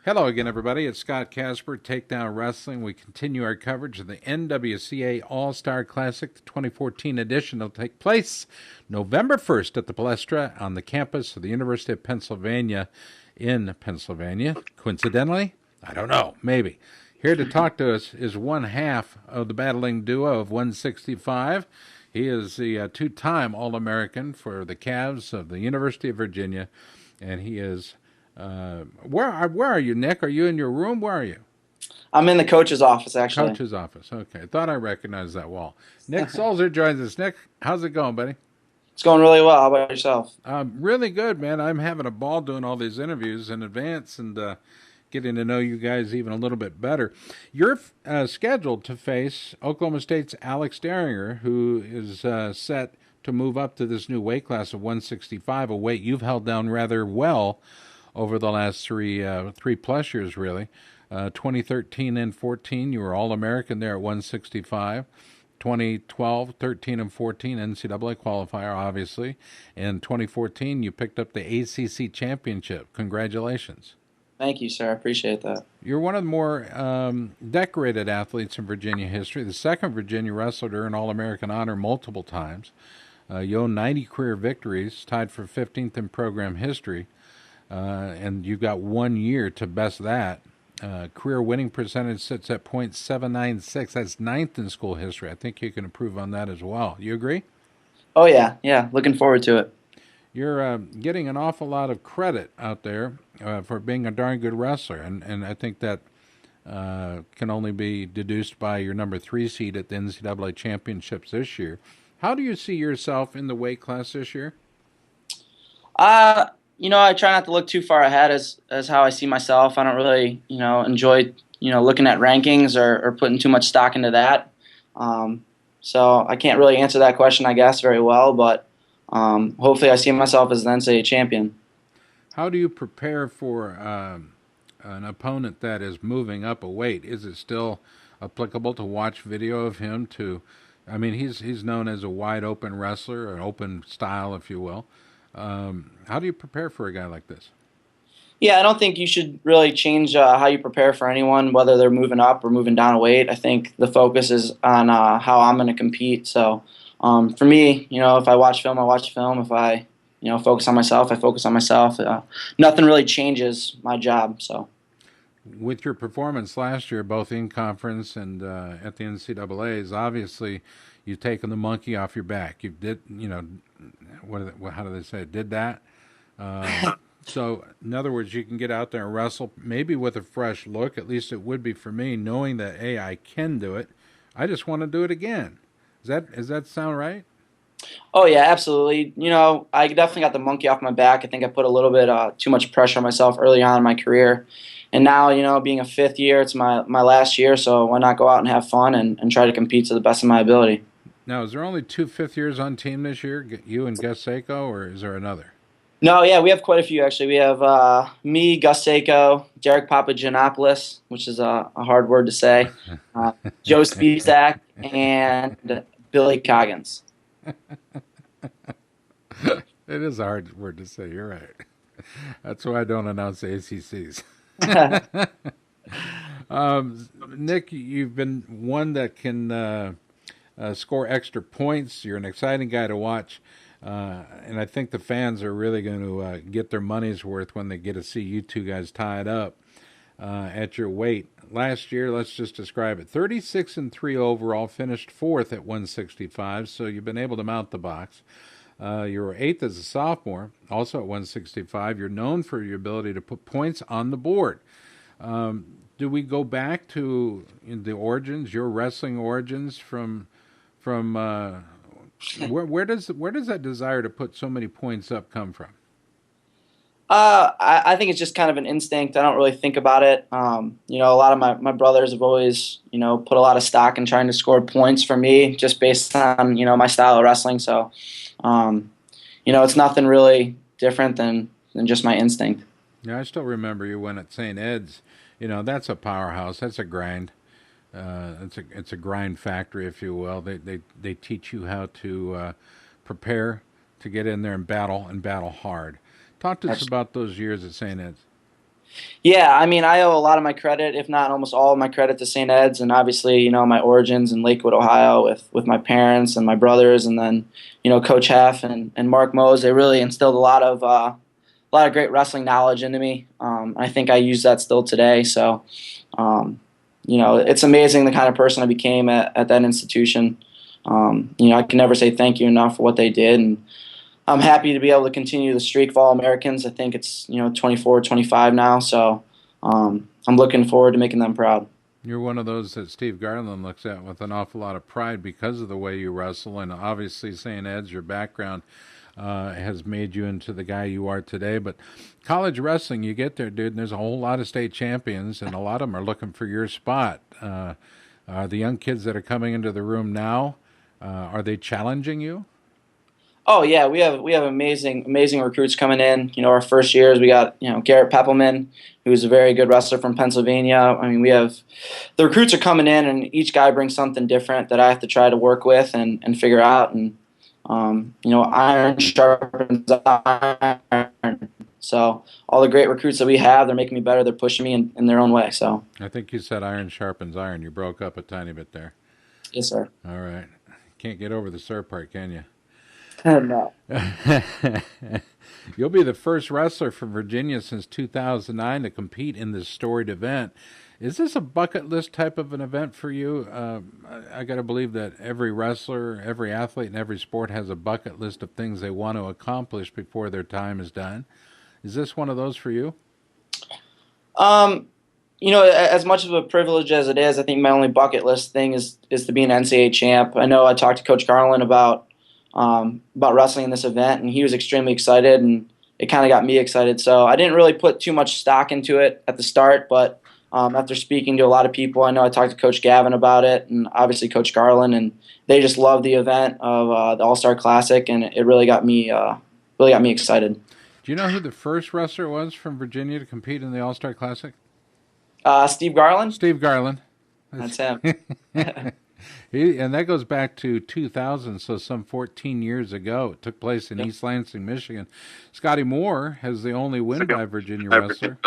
Hello again, everybody. It's Scott Casper, Takedown Wrestling. We continue our coverage of the NWCA All-Star Classic, the 2014 edition. It'll take place November 1st at the Palestra on the campus of the University of Pennsylvania in Pennsylvania. Coincidentally? I don't know. Maybe. Here to talk to us is one half of the battling duo of 165. He is the two-time All-American for the Cavs of the University of Virginia, and he is where are you, Nick? Are you in your room? Where are you? I'm in the coach's office, actually. Coach's office. Okay. Thought I recognized that wall. Nick Sulzer joins us. Nick, how's it going, buddy? It's going really well. How about yourself? Really good, man. I'm having a ball doing all these interviews in advance and getting to know you guys even a little bit better. You're scheduled to face Oklahoma State's Alex Derringer, who is set to move up to this new weight class of 165, a weight you've held down rather well over the last three plus years, really. 2013 and 14, you were All-American there at 165. 2012, 13, and 14, NCAA qualifier, obviously. And 2014, you picked up the ACC championship. Congratulations. Thank you, sir. I appreciate that. You're one of the more decorated athletes in Virginia history, the second Virginia wrestler to earn All-American honor multiple times. You own 90 career victories, tied for 15th in program history. And you've got 1 year to best that. Career winning percentage sits at .796. That's ninth in school history. I think you can improve on that as well. You agree? Oh, yeah. Yeah. Looking forward to it. You're getting an awful lot of credit out there for being a darn good wrestler, and I think that can only be deduced by your number 3 seed at the NCAA championships this year. How do you see yourself in the weight class this year? Uh, I try not to look too far ahead as how I see myself. I don't really, enjoy, looking at rankings or putting too much stock into that. So I can't really answer that question, I guess, very well, but hopefully I see myself as an NCAA champion. How do you prepare for an opponent that is moving up a weight? Is it still applicable to watch video of him to? I mean, he's known as a wide open wrestler, an open style, if you will. How do you prepare for a guy like this? Yeah, I don't think you should really change how you prepare for anyone, whether they're moving up or moving down a weight. I think the focus is on how I'm going to compete. So for me, if I watch film, I watch film. If I, focus on myself, I focus on myself. Nothing really changes my job. So. With your performance last year, both in conference and at the NCAA's, obviously you've taken the monkey off your back. You did, how do they say it? Did that. So, in other words, you can get out there and wrestle, maybe with a fresh look. At least it would be for me, knowing that, hey, I can do it. I just want to do it again. Does that sound right? Oh yeah, absolutely. I definitely got the monkey off my back. I think I put a little bit too much pressure on myself early on in my career, and now being a fifth year, it's my last year. So why not go out and have fun and try to compete to the best of my ability? Now, is there only two fifth years on team this year, you and Gus Seiko, or is there another? No, yeah, we have quite a few actually. We have me, Gus Seiko, Derek Papagiannopoulos, which is a hard word to say, Joe Spizak, and Billy Coggins. It is a hard word to say. You're right. That's why I don't announce the ACCs. Nick, you've been one that can score extra points. You're an exciting guy to watch. And I think the fans are really going to get their money's worth when they get to see you two guys tied up at your weight. Last year, let's just describe it: 36-3 overall, finished fourth at 165. So you've been able to mount the box. You were eighth as a sophomore, also at 165. You're known for your ability to put points on the board. Do we go back to the origins, your wrestling origins, from where does that desire to put so many points up come from? I think it's just kind of an instinct. I don't really think about it. A lot of my brothers have always, put a lot of stock in trying to score points for me just based on, my style of wrestling. So, it's nothing really different than just my instinct. Yeah, I still remember you when at St. Ed's. That's a powerhouse. That's a grind. It's a grind factory, if you will. They teach you how to prepare to get in there and battle hard. Talk to us That's about those years at St. Ed's. Yeah, I mean, I owe a lot of my credit, if not almost all of my credit, to St. Ed's, and obviously, my origins in Lakewood, Ohio, with my parents and my brothers, and then Coach Heff and Mark Mose. They really instilled a lot of great wrestling knowledge into me. I think I use that still today. So, um, it's amazing the kind of person I became at that institution. I can never say thank you enough for what they did, and I'm happy to be able to continue the streak of All-Americans. I think it's 24, 25 now, so I'm looking forward to making them proud. You're one of those that Steve Garland looks at with an awful lot of pride because of the way you wrestle, and obviously St. Ed's, your background has made you into the guy you are today. But college wrestling, you get there, dude, and there's a whole lot of state champions, and a lot of them are looking for your spot. The young kids that are coming into the room now, are they challenging you? Oh yeah, we have amazing recruits coming in. Our first years we got Garrett Peppelman, who's a very good wrestler from Pennsylvania. I mean, we have the recruits are coming in, and each guy brings something different that I have to try to work with and figure out. And iron sharpens iron. So all the great recruits that we have, they're making me better. They're pushing me in their own way. So I think you said iron sharpens iron. You broke up a tiny bit there. yes, sir. All right. Can't get over the sir part, can you? No. You'll be the first wrestler from Virginia since 2009 to compete in this storied event. Is this a bucket list type of an event for you? I got to believe that every wrestler, every athlete in every sport has a bucket list of things they want to accomplish before their time is done. Is this one of those for you? Um, as much of a privilege as it is, I think my only bucket list thing is to be an NCAA champ. I know I talked to Coach Garland about wrestling in this event, and he was extremely excited, and it kind of got me excited. So I didn't really put too much stock into it at the start, but after speaking to a lot of people, I know I talked to Coach Gavin about it, and obviously Coach Garland, and they just loved the event of the All-Star Classic, and it really got me excited. Do you know who the first wrestler was from Virginia to compete in the All-Star Classic? Steve Garland, Steve Garland. that's him. And that goes back to 2000, so some 14 years ago. It took place in Yep. East Lansing, Michigan. Scotty Moore has the only win by Virginia wrestler.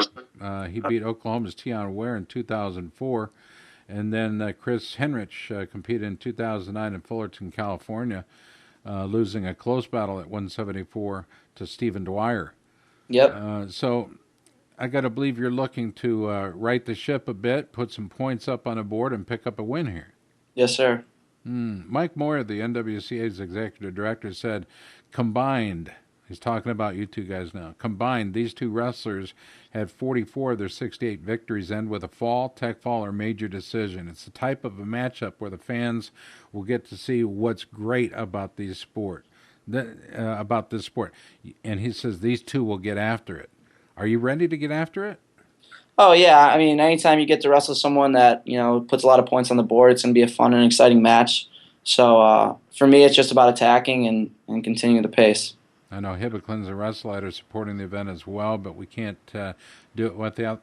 He beat Oklahoma's Tion Ware in 2004. And then Chris Henrich competed in 2009 in Fullerton, California, losing a close battle at 174 to Stephen Dwyer. Yep. So I got to believe you're looking to right the ship a bit, put some points up on the board, and pick up a win here. Yes, sir. Mike Moyer, the NWCA's executive director, said, combined, he's talking about you two guys now, combined, these two wrestlers had 44 of their 68 victories end with a fall, tech fall, or major decision. It's the type of a matchup where the fans will get to see what's great about these sport, about this sport. And he says these two will get after it. Are you ready to get after it? Oh yeah, I mean, anytime you get to wrestle someone that puts a lot of points on the board, it's going to be a fun and exciting match. So for me, it's just about attacking and continuing the pace. I know Hibbiclin's a wrestler supporting the event as well, but we can't do it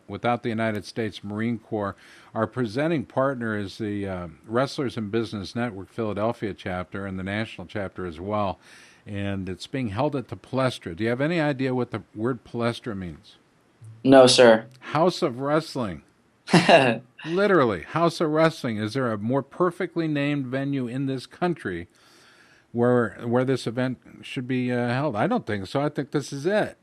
without the United States Marine Corps. Our presenting partner is the Wrestlers in Business Network Philadelphia chapter and the national chapter as well, and it's being held at the Palestra. Do you have any idea what the word Palestra means? No, sir. House of Wrestling. Literally, House of Wrestling. Is there a more perfectly named venue in this country where this event should be held? I don't think so. I think this is it.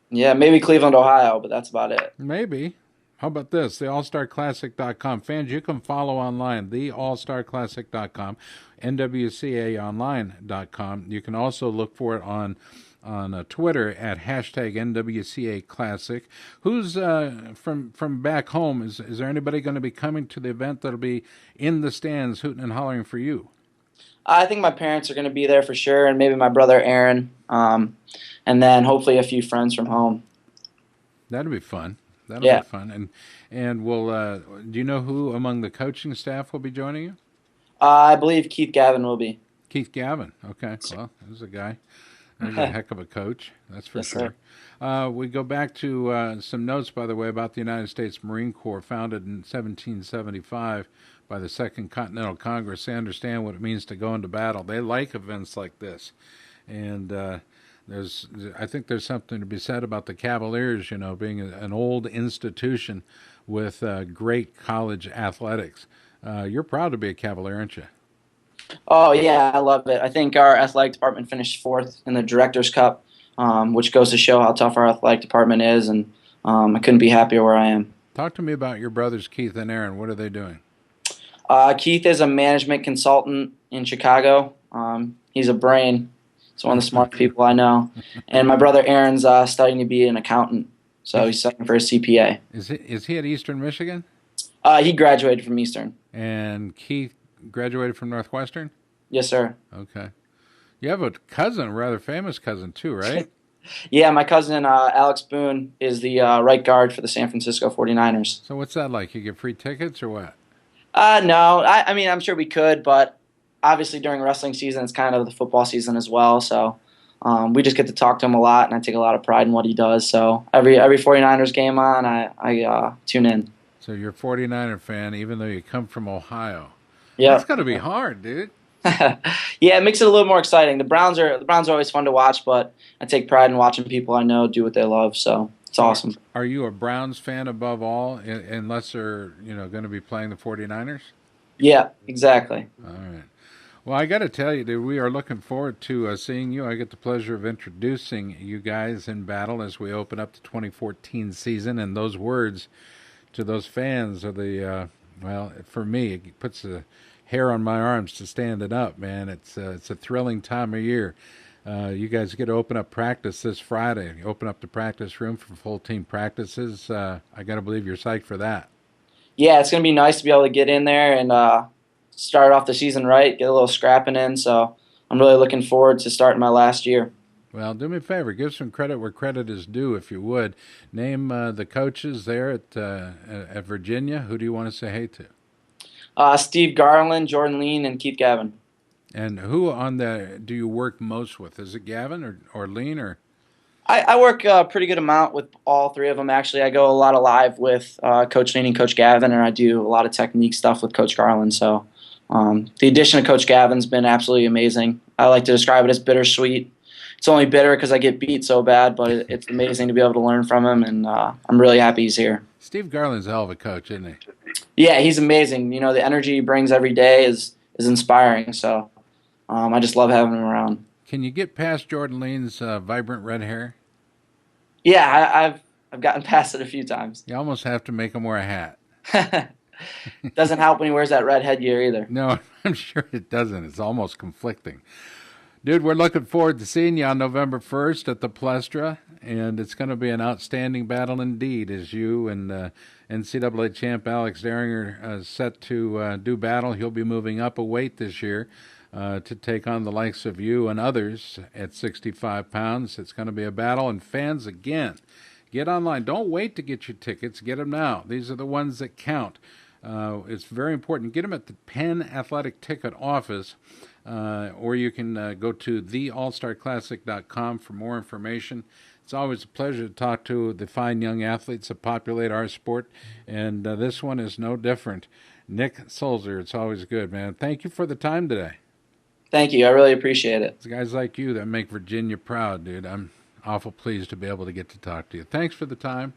Yeah, maybe Cleveland, Ohio, but that's about it. Maybe. How about this? The AllStarClassic.com. Fans, you can follow online, the AllStarClassic.com, NWCAOnline.com. You can also look for it on Twitter at hashtag NWCA Classic. Who's from back home? Is there anybody going to be coming to the event that'll be in the stands hooting and hollering for you? I think my parents are going to be there for sure, and maybe my brother Aaron, and then hopefully a few friends from home. That'll be fun. That'll Yeah. be fun. And we'll. Do you know who among the coaching staff will be joining you? I believe Keith Gavin will be. Keith Gavin. Okay. Well, there's a guy. There's a heck of a coach, that's for Yes, sure. We go back to some notes, by the way, about the United States Marine Corps, founded in 1775 by the Second Continental Congress. They understand what it means to go into battle. They like events like this. And I think there's something to be said about the Cavaliers, being an old institution with great college athletics. You're proud to be a Cavalier, aren't you? Oh yeah, I love it. I think our athletic department finished fourth in the Directors Cup, which goes to show how tough our athletic department is, and I couldn't be happier where I am. Talk to me about your brothers, Keith and Aaron. What are they doing? Keith is a management consultant in Chicago. He's a brain. He's one of the smartest people I know. And my brother Aaron's studying to be an accountant, so he's studying for his CPA. Is he at Eastern Michigan? He graduated from Eastern. And Keith graduated from Northwestern? Yes, sir. Okay. You have a cousin, a rather famous cousin too, right? Yeah, my cousin Alex Boone is the right guard for the San Francisco 49ers. So what's that like? You get free tickets or what? No, I mean, I'm sure we could, but obviously during wrestling season, it's kind of the football season as well. So we just get to talk to him a lot, and I take a lot of pride in what he does. So every 49ers game on, I tune in. So you're a 49er fan, even though you come from Ohio. Yeah, That's got to be hard, dude. Yeah, it makes it a little more exciting. The Browns are always fun to watch, but I take pride in watching people I know do what they love. So it's awesome. Are you a Browns fan above all, unless they're going to be playing the 49ers? Yeah, exactly. All right. Well, I got to tell you, dude, we are looking forward to seeing you. I get the pleasure of introducing you guys in battle as we open up the 2014 season. And those words to those fans are well, for me, it puts the hair on my arms to stand it up, man. It's a thrilling time of year. You guys get to open up practice this Friday. You open up the practice room for full team practices. I got to believe you're psyched for that. Yeah, it's going to be nice to be able to get in there and start off the season right, get a little scrapping in. So I'm really looking forward to starting my last year. Well, do me a favor. Give some credit where credit is due, if you would. Name the coaches there at Virginia. Who do you want to say hey to? Steve Garland, Jordan Lean, and Keith Gavin. And who on do you work most with? Is it Gavin or Lean or? I work a pretty good amount with all three of them, actually. I go a lot of live with Coach Lean and Coach Gavin, and I do a lot of technique stuff with Coach Garland. So the addition of Coach Gavin's been absolutely amazing. I like to describe it as bittersweet. It's only bitter because I get beat so bad, but it's amazing to be able to learn from him, and I'm really happy he's here. Steve Garland's a hell of a coach, isn't he? Yeah, he's amazing. The energy he brings every day is inspiring. So I just love having him around. Can you get past Jordan Lean's vibrant red hair? Yeah, I've gotten past it a few times. You almost have to make him wear a hat. Doesn't help when he wears that red headgear either. No, I'm sure it doesn't. It's almost conflicting. Dude, we're looking forward to seeing you on November 1st at the Palestra, and it's going to be an outstanding battle indeed as you and NCAA champ Alex Daringer are set to do battle. He'll be moving up a weight this year to take on the likes of you and others at 65 pounds. It's going to be a battle, and fans, again, get online. Don't wait to get your tickets. Get them now. These are the ones that count. It's very important. Get them at the Penn Athletic Ticket Office, or you can go to theallstarclassic.com for more information. It's always a pleasure to talk to the fine young athletes that populate our sport, and this one is no different. Nick Sulzer, it's always good, man. Thank you for the time today. Thank you. I really appreciate it. It's guys like you that make Virginia proud, dude. I'm awful pleased to be able to get to talk to you. Thanks for the time.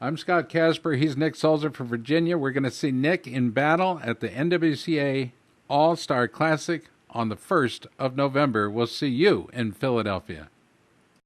I'm Scott Casper. He's Nick Sulzer for Virginia. We're going to see Nick in battle at the NWCA All-Star Classic on the 1st of November. We'll see you in Philadelphia.